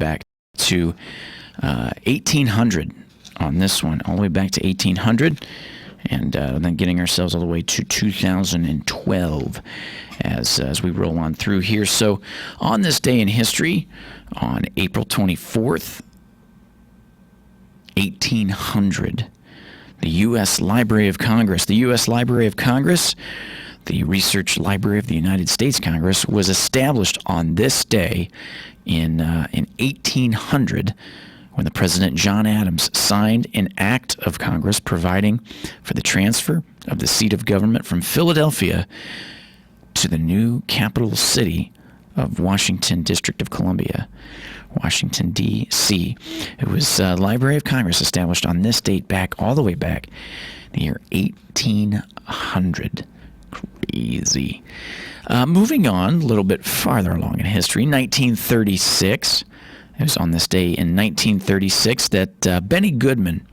back to 1800 on this one, all the way back to 1800, and then getting ourselves all the way to 2012 as we roll on through here. So on this day in history, on April 24th, 1800, the U.S. Library of Congress. The U.S. Library of Congress, the Research Library of the United States Congress, was established on this day in 1800 when the President John Adams signed an act of Congress providing for the transfer of the seat of government from Philadelphia to the new capital city of Washington, District of Columbia, Washington, D.C. It was Library of Congress established on this date all the way back in the year 1800. Crazy. Moving on a little bit farther along in history, 1936. It was on this day in 1936 that Benny Goodman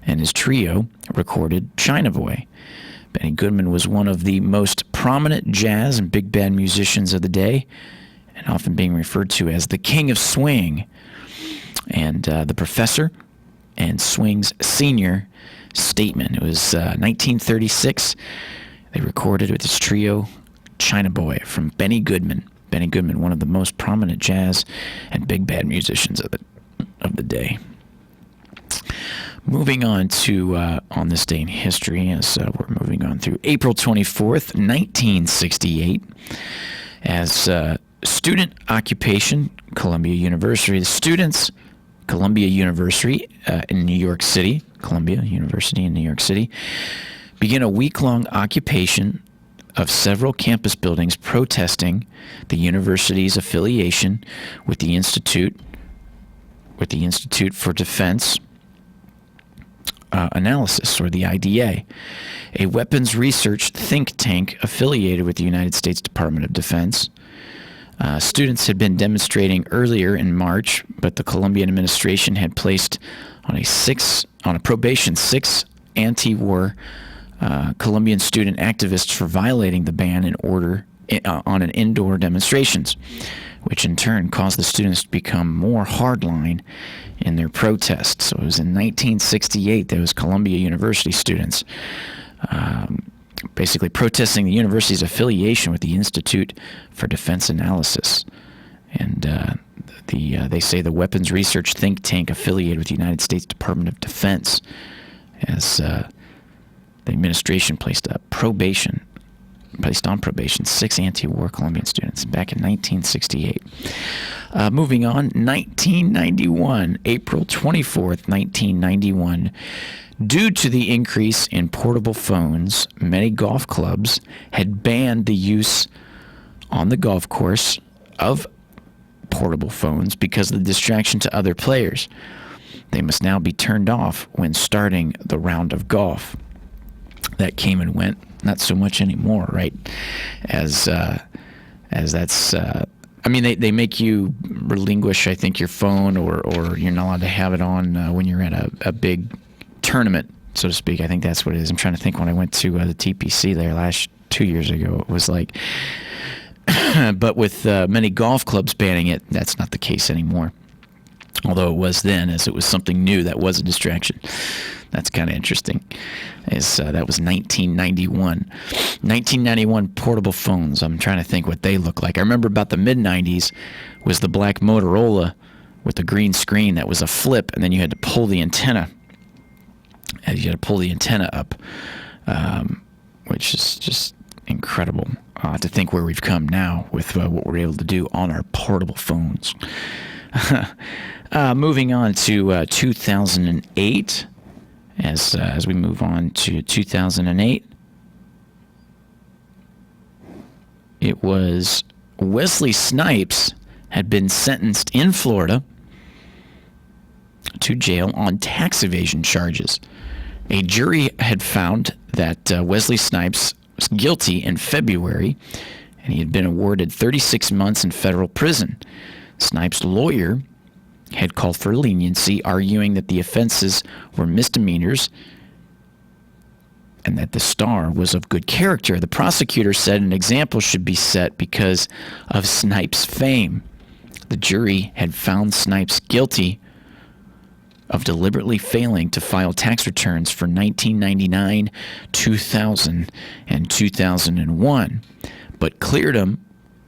and his trio recorded China Boy. Benny Goodman was one of the most prominent jazz and big band musicians of the day, and often being referred to as the King of Swing, and the Professor and Swing's senior statement. It was 1936. They recorded with his trio China Boy from Benny Goodman. Benny Goodman, one of the most prominent jazz and big band musicians of the day. Moving on to on this day in history, as we're moving on through April 24th, 1968, as student occupation, Columbia University. The students, Columbia University in New York City, Columbia University in New York City, began a week-long occupation of several campus buildings protesting the university's affiliation with the Institute for Defense Analysis, or the IDA, a weapons research think tank affiliated with the United States Department of Defense. Students had been demonstrating earlier in March, but the Colombian administration had placed on a probation six anti-war Colombian student activists for violating the ban on an indoor demonstrations, which in turn caused the students to become more hardline in their protests. So it was in 1968 that was Columbia University students basically protesting the university's affiliation with the Institute for Defense Analysis. And they say the weapons research think tank affiliated with the United States Department of Defense, as the administration placed on probation six anti-war Colombian students back in 1968. Moving on, 1991, April 24th, 1991. Due to the increase in portable phones, many golf clubs had banned the use on the golf course of portable phones because of the distraction to other players. They must now be turned off when starting the round of golf. That came and went, not so much anymore, right? As that's, I mean, they make you relinquish, I think, your phone, or you're not allowed to have it on when you're at a big tournament, so to speak. I think that's what it is. I'm trying to think when I went to the TPC there 2 years ago. It was like, but with many golf clubs banning it, that's not the case anymore. Although it was then, as it was something new that was a distraction. That's kind of interesting. That was 1991. 1991 portable phones. I'm trying to think what they look like. I remember about the mid-90s was the black Motorola with the green screen that was a flip, and then you had to pull the antenna. Up, which is just incredible to think where we've come now with what we're able to do on our portable phones. Moving on to 2008. As we move on to 2008, it was Wesley Snipes had been sentenced in Florida to jail on tax evasion charges. A jury had found that Wesley Snipes was guilty in February, and he had been awarded 36 months in federal prison. Snipes' lawyer had called for leniency, arguing that the offenses were misdemeanors and that the star was of good character. The prosecutor said an example should be set because of Snipes' fame. the jury had found Snipes guilty of deliberately failing to file tax returns for 1999, 2000, and 2001, but cleared him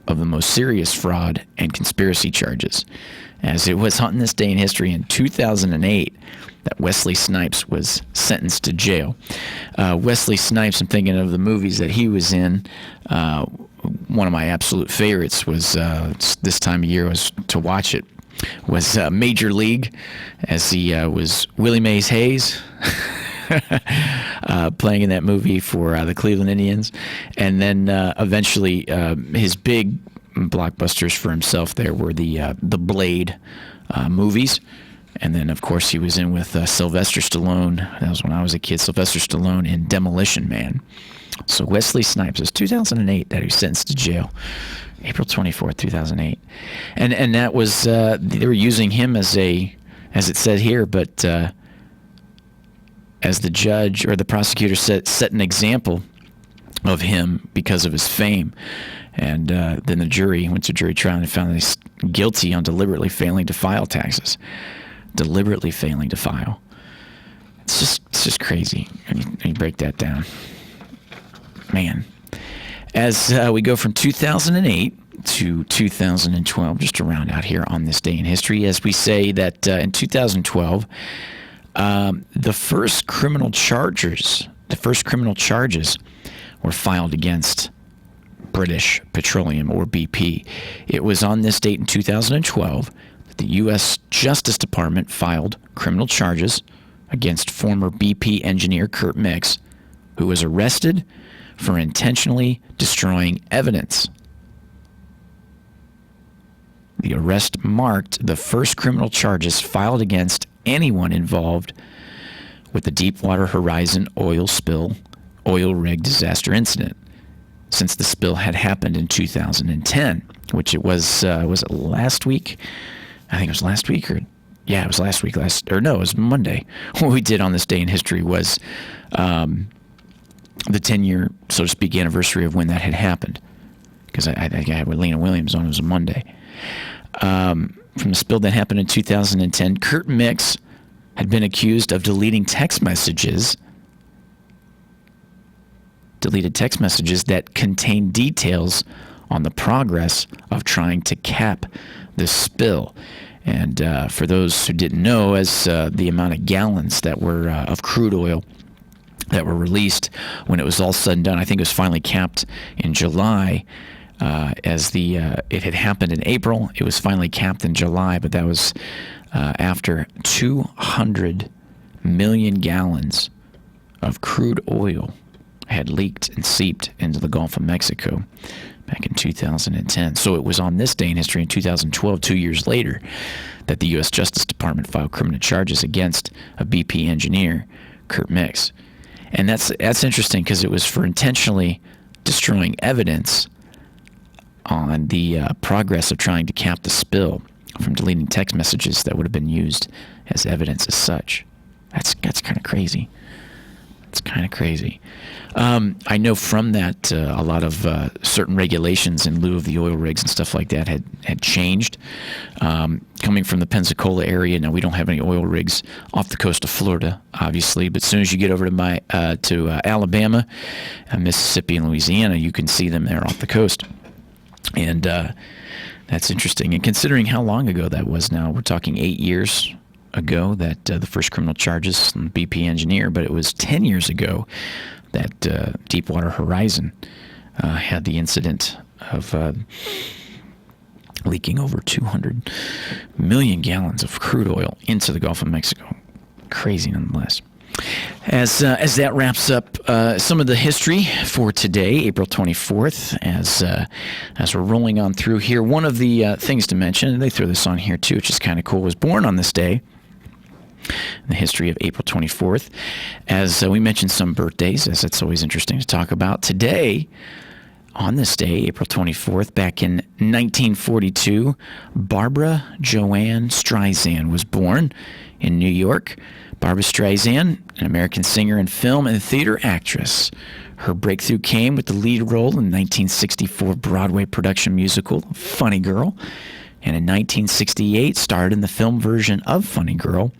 of the most serious fraud and conspiracy charges. As it was on this day in history in 2008 that Wesley Snipes was sentenced to jail. Wesley Snipes, I'm thinking of the movies that he was in. One of my absolute favorites was, this time of year was to watch it, was Major League, as he was Willie Mays Hayes, playing in that movie for the Cleveland Indians. And then eventually his big blockbusters for himself there were the Blade movies. And then, of course, he was in with Sylvester Stallone. That was when I was a kid. Sylvester Stallone in Demolition Man. So Wesley Snipes, it was 2008 that he was sentenced to jail. April 24th, 2008. And that was, they were using him as it said here, but as the judge or the prosecutor set an example of him because of his fame. And then the jury went to jury trial and found that he's guilty on deliberately failing to file taxes. Deliberately failing to file. It's just crazy when you break that down. Man. As we go from 2008 to 2012, just to round out here on this day in history, as we say that in 2012, the first criminal charges were filed against British Petroleum, or BP. It was on this date in 2012 that the U.S. Justice Department filed criminal charges against former BP engineer Kurt Mix, who was arrested for intentionally destroying evidence. The arrest marked the first criminal charges filed against anyone involved with the Deepwater Horizon oil rig disaster incident, since the spill had happened in 2010, which it was it last week? I think it was last week, it was last week. It was Monday. What we did on this day in history was the 10-year, so to speak, anniversary of when that had happened, because I had with Lena Williams on. It was a Monday. From the spill that happened in 2010, Kurt Mix had been accused of deleting text messages that contained details on the progress of trying to cap the spill. And for those who didn't know, as the amount of gallons that were of crude oil that were released when it was all said and done, I think it was finally capped in July. It had happened in April, it was finally capped in July, but that was after 200 million gallons of crude oil had leaked and seeped into the Gulf of Mexico back in 2010. So it was on this day in history in 2012, 2 years later, that the U.S. Justice Department filed criminal charges against a BP engineer, Kurt Mix. And that's interesting because it was for intentionally destroying evidence on the progress of trying to cap the spill from deleting text messages that would have been used as evidence as such. That's kind of crazy. It's kind of crazy. I know from that a lot of certain regulations in lieu of the oil rigs and stuff like that had changed. Coming from the Pensacola area, now we don't have any oil rigs off the coast of Florida, obviously, but as soon as you get over to Alabama, Mississippi, and Louisiana, you can see them there off the coast. And that's interesting. And considering how long ago that was now, we're talking 8 years ago that the first criminal charges on the BP engineer, but it was 10 years ago that Deepwater Horizon had the incident of leaking over 200 million gallons of crude oil into the Gulf of Mexico. Crazy nonetheless. As that wraps up some of the history for today, April 24th, as we're rolling on through here, one of the things to mention, and they throw this on here too, which is kind of cool, was born on this day, in the history of April 24th. As we mentioned some birthdays, as it's always interesting to talk about. Today, on this day, April 24th, back in 1942, Barbra Joanne Streisand was born in New York. Barbra Streisand, an American singer and film and theater actress. Her breakthrough came with the lead role in the 1964 Broadway production musical, Funny Girl. and in 1968 starred in the film version of Funny Girl,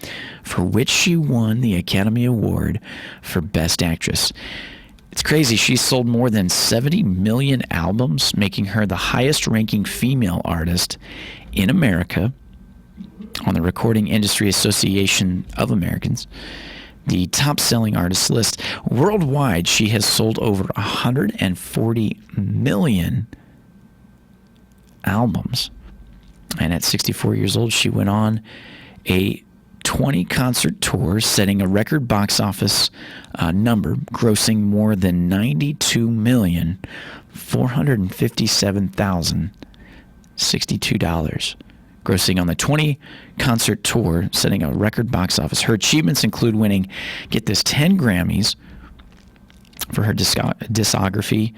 for which she won the Academy Award for Best Actress. It's crazy. She sold more than 70 million albums, making her the highest-ranking female artist in America on the Recording Industry Association of Americans, the top-selling artist list. Worldwide, she has sold over 140 million albums. And at 64 years old, she went on a 20-concert tour, setting a record box office number, grossing more than $92,457,062. Grossing on the 20-concert tour, setting a record box office. Her achievements include winning, get this, 10 Grammys for her discography.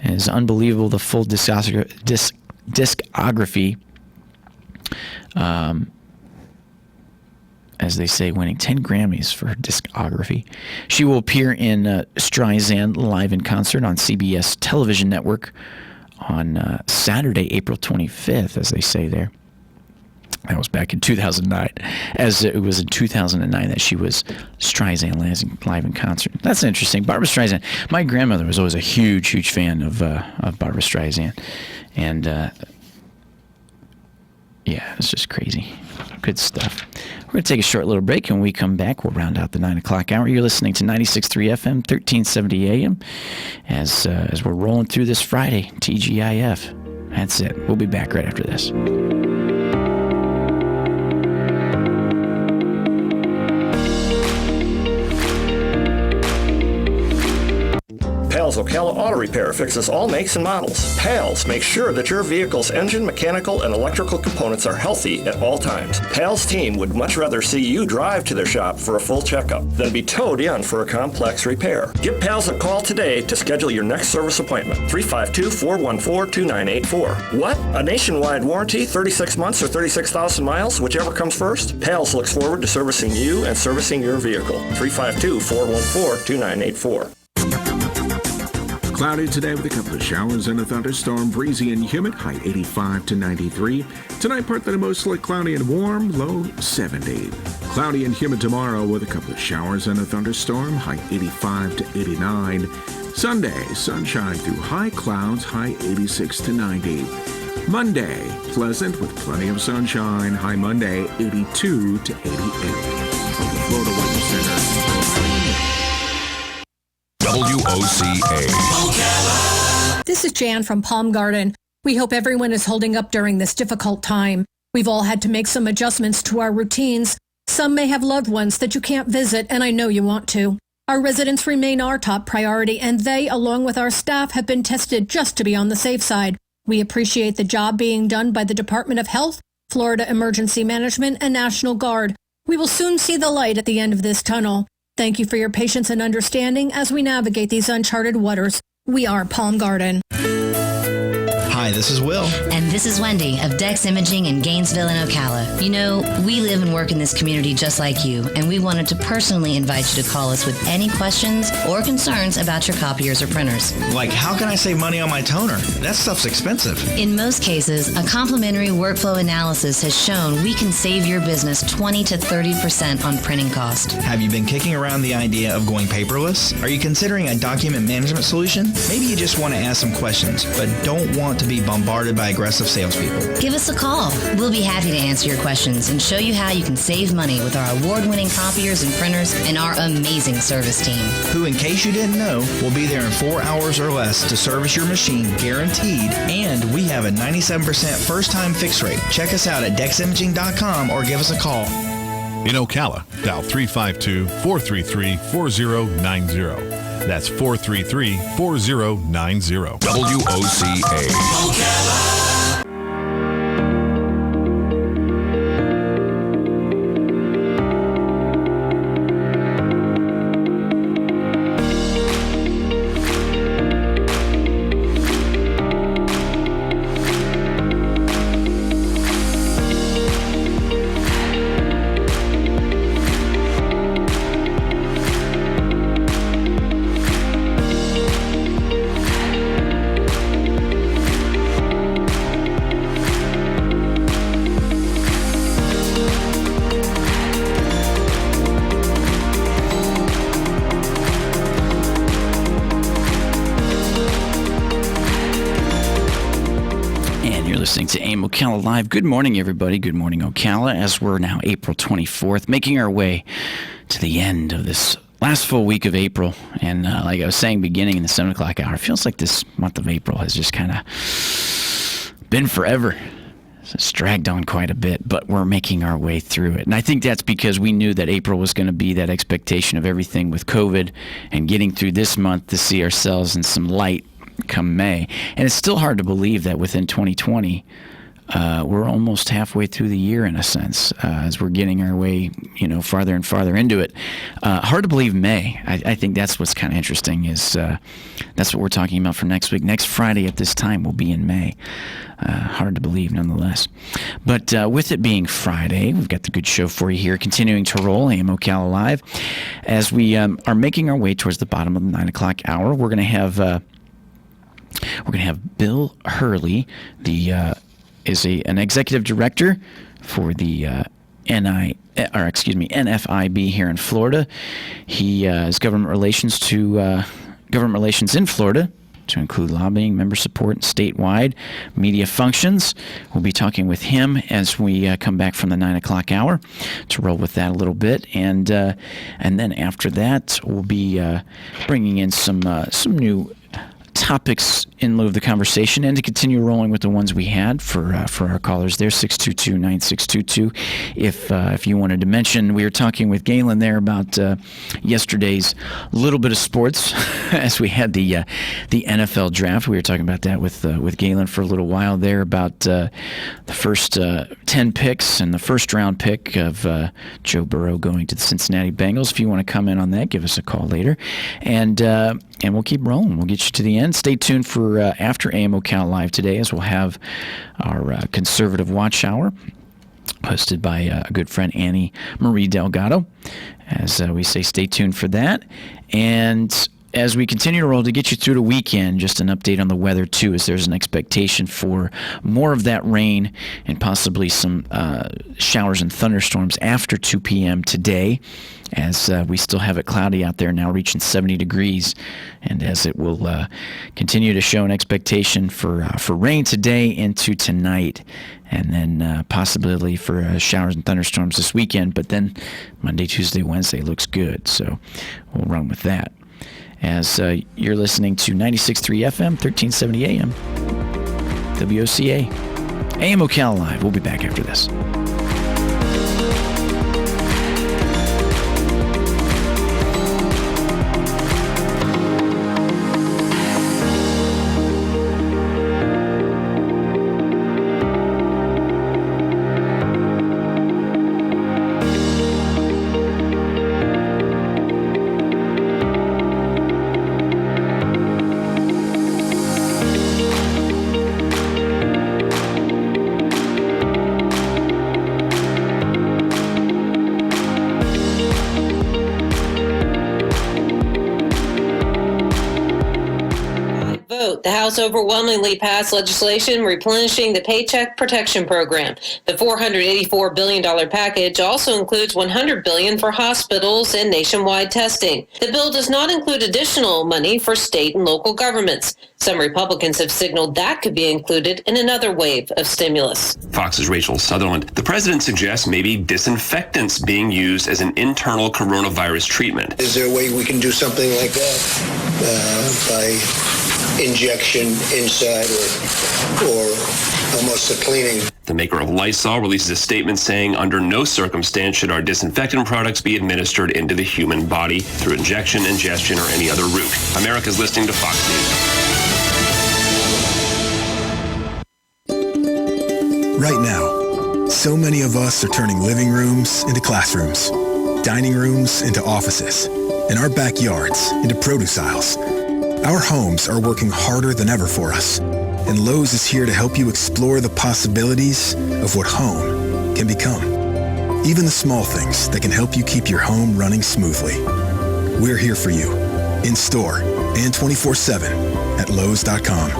And it's unbelievable, the full discography, as they say, winning 10 Grammys for her discography. She will appear in Streisand Live in Concert on CBS television network on Saturday, April 25th, as they say there. That was back in 2009, as it was in 2009 that she was Streisand Live in Concert. That's interesting. Barbra Streisand. My grandmother was always a huge, huge fan of Barbra Streisand. And, yeah, it's just crazy. Good stuff. We're going to take a short little break, and when we come back, we'll round out the 9 o'clock hour. You're listening to 96.3 FM, 1370 AM, as we're rolling through this Friday, TGIF. That's it. We'll be back right after this. Pals Ocala Auto Repair fixes all makes and models. Pals makes sure that your vehicle's engine, mechanical, and electrical components are healthy at all times. Pals team would much rather see you drive to their shop for a full checkup than be towed in for a complex repair. Give Pals a call today to schedule your next service appointment. 352-414-2984. What? A nationwide warranty, 36 months or 36,000 miles, whichever comes first? Pals looks forward to servicing you and servicing your vehicle. 352-414-2984. Cloudy today with a couple of showers and a thunderstorm, breezy and humid, high 85 to 93. Tonight, partly mostly cloudy and warm, low 70. Cloudy and humid tomorrow with a couple of showers and a thunderstorm, high 85 to 89. Sunday, sunshine through high clouds, high 86 to 90. Monday, pleasant with plenty of sunshine, high Monday, 82 to 88. From the Florida Weather Center. WOCA. This is Jan from Palm Garden. We hope everyone is holding up during this difficult time. We've all had to make some adjustments to our routines. Some may have loved ones that you can't visit, and I know you want to. Our residents remain our top priority, and they, along with our staff, have been tested just to be on the safe side. We appreciate the job being done by the Department of Health, Florida Emergency Management, and National Guard. We will soon see the light at the end of this tunnel. Thank you for your patience and understanding as we navigate these uncharted waters. We are Palm Garden. Hi, this is Will. And this is Wendy of Dex Imaging in Gainesville and Ocala. You know, we live and work in this community just like you, and we wanted to personally invite you to call us with any questions or concerns about your copiers or printers. Like, how can I save money on my toner? That stuff's expensive. In most cases, a complimentary workflow analysis has shown we can save your business 20 to 30% on printing cost. Have you been kicking around the idea of going paperless? Are you considering a document management solution? Maybe you just want to ask some questions, but don't want to be bombarded by aggressive salespeople. Give us a call. We'll be happy to answer your questions and show you how you can save money with our award-winning copiers and printers and our amazing service team. Who, in case you didn't know, will be there in 4 hours or less to service your machine, guaranteed, and we have a 97% first-time fix rate. Check us out at deximaging.com or give us a call. In Ocala, dial 352-433-4090. That's 433-4090. WOCA. Ocala. Ocala Live. Good morning, everybody. Good morning, Ocala, as we're now April 24th, making our way to the end of this last full week of April. And like I was saying, beginning in the 7 o'clock hour, it feels like this month of April has just kind of been forever. It's dragged on quite a bit, but we're making our way through it. And I think that's because we knew that April was going to be that expectation of everything with COVID and getting through this month to see ourselves in some light come May. And it's still hard to believe that within 2020, we're almost halfway through the year in a sense, as we're getting our way, farther and farther into it. Hard to believe May. I think that's what's kind of interesting is that's what we're talking about for next week. Next Friday at this time will be in May. Hard to believe nonetheless. But with it being Friday, we've got the good show for you here, continuing to roll, AM Ocala Live. As we are making our way towards the bottom of the 9 o'clock hour, we're going to have Bill Herrle, an executive director for the NFIB here in Florida. He is government relations in Florida, to include lobbying, member support, and statewide media functions. We'll be talking with him as we come back from the 9 o'clock hour to roll with that a little bit, and then after that we'll be bringing in some new topics in lieu of the conversation, and to continue rolling with the ones we had for our callers there, 622-9622. If you wanted to mention, we were talking with Galen there about yesterday's little bit of sports as we had the NFL draft. We were talking about that with Galen for a little while there about the first 10 picks and the first round pick of Joe Burrow going to the Cincinnati Bengals. If you want to comment on that, give us a call later, and we'll keep rolling. We'll get you to the end. Stay tuned for after AM Ocala Live today, as we'll have our conservative watch hour hosted by a good friend, Annie Marie Delgado. As we say, stay tuned for that. And as we continue to roll to get you through the weekend, just an update on the weather, too, as there's an expectation for more of that rain and possibly some showers and thunderstorms after 2 p.m. today, as we still have it cloudy out there now, reaching 70 degrees, and as it will continue to show an expectation for rain today into tonight, and then possibility for showers and thunderstorms this weekend, but then Monday, Tuesday, Wednesday looks good, so we'll run with that. As you're listening to 96.3 FM, 1370 AM, WOCA, AM Ocala Live. We'll be back after this. The House overwhelmingly passed legislation replenishing the Paycheck Protection Program. The $484 billion package also includes $100 billion for hospitals and nationwide testing. The bill does not include additional money for state and local governments. Some Republicans have signaled that could be included in another wave of stimulus. Fox's Rachel Sutherland. The president suggests maybe disinfectants being used as an internal coronavirus treatment. Is there a way we can do something like that by injection inside or almost a cleaning? The maker of Lysol releases a statement saying under no circumstance should our disinfectant products be administered into the human body through injection, ingestion, or any other route. America's listening to Fox News. Right now, so many of us are turning living rooms into classrooms, dining rooms into offices, and our backyards into produce aisles. Our homes are working harder than ever for us, and Lowe's is here to help you explore the possibilities of what home can become. Even the small things that can help you keep your home running smoothly. We're here for you, in store and 24/7 at Lowe's.com.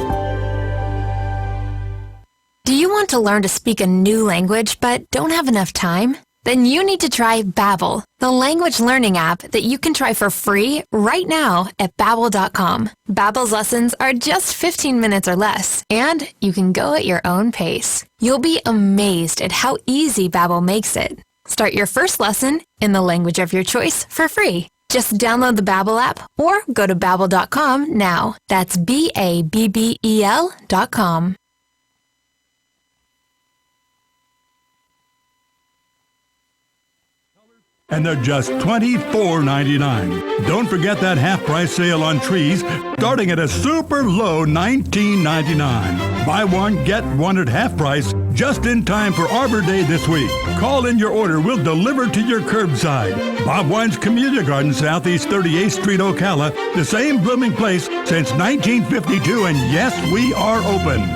Do you want to learn to speak a new language but don't have enough time? Then you need to try Babbel, the language learning app that you can try for free right now at Babbel.com. Babbel's lessons are just 15 minutes or less, and you can go at your own pace. You'll be amazed at how easy Babbel makes it. Start your first lesson in the language of your choice for free. Just download the Babbel app or go to Babbel.com now. That's Babbel.com. And they're just $24.99. Don't forget that half-price sale on trees, starting at a super low $19.99. Buy one, get one at half price, just in time for Arbor Day this week. Call in your order. We'll deliver to your curbside. Bob Wine's Community Garden, Southeast 38th Street, Ocala, the same blooming place since 1952, and yes, we are open.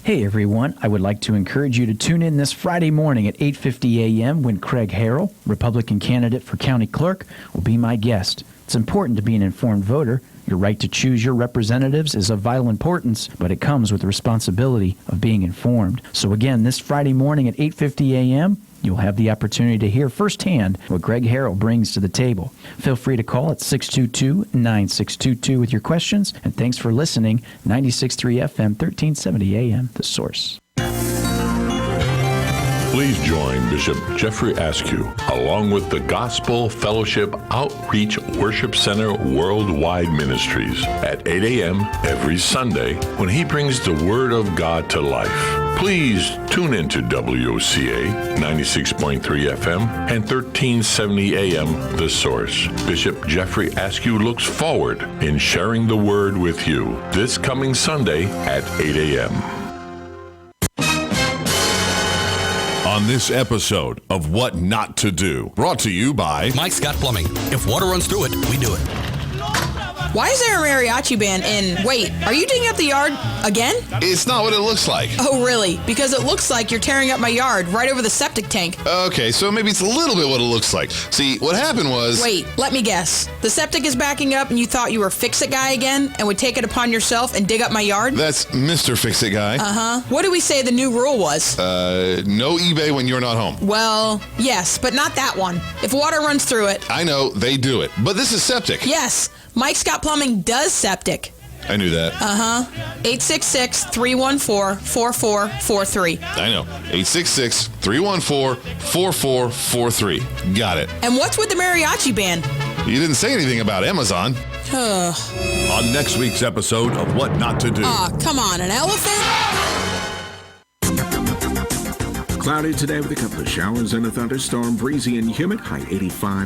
Hey everyone, I would like to encourage you to tune in this Friday morning at 8:50 a.m. when Craig Herrle, Republican candidate for county clerk, will be my guest. It's important to be an informed voter. Your right to choose your representatives is of vital importance, but it comes with the responsibility of being informed. So again, this Friday morning at 8:50 a.m., you'll have the opportunity to hear firsthand what Greg Herrle brings to the table. Feel free to call at 622-9622 with your questions. And thanks for listening. 96.3 FM, 1370 AM, The Source. Please join Bishop Jeffrey Askew, along with the Gospel Fellowship Outreach Worship Center Worldwide Ministries at 8 a.m. every Sunday when he brings the Word of God to life. Please tune in to WOCA 96.3 FM and 1370 AM The Source. Bishop Jeffrey Askew looks forward in sharing the Word with you this coming Sunday at 8 a.m. On this episode of What Not to Do, brought to you by Mike Scott Plumbing. If water runs through it, we do it. Why is there a mariachi band in... Wait, are you digging up the yard again? It's not what it looks like. Oh, really? Because it looks like you're tearing up my yard right over the septic tank. Okay, so maybe it's a little bit what it looks like. See, what happened was... Wait, let me guess. The septic is backing up and you thought you were Fix-It Guy again and would take it upon yourself and dig up my yard? That's Mr. Fix-It Guy. Uh-huh. What did we say the new rule was? No eBay when you're not home. Well, yes, but not that one. If water runs through it... I know, they do it. But this is septic. Yes, Mike Scott Plumbing does septic. I knew that. Uh-huh. 866-314-4443. I know. 866-314-4443. Got it. And what's with the mariachi band? You didn't say anything about Amazon. On next week's episode of What Not to Do. Come on, an elephant? Cloudy today with a couple of showers and a thunderstorm, breezy and humid, high 85.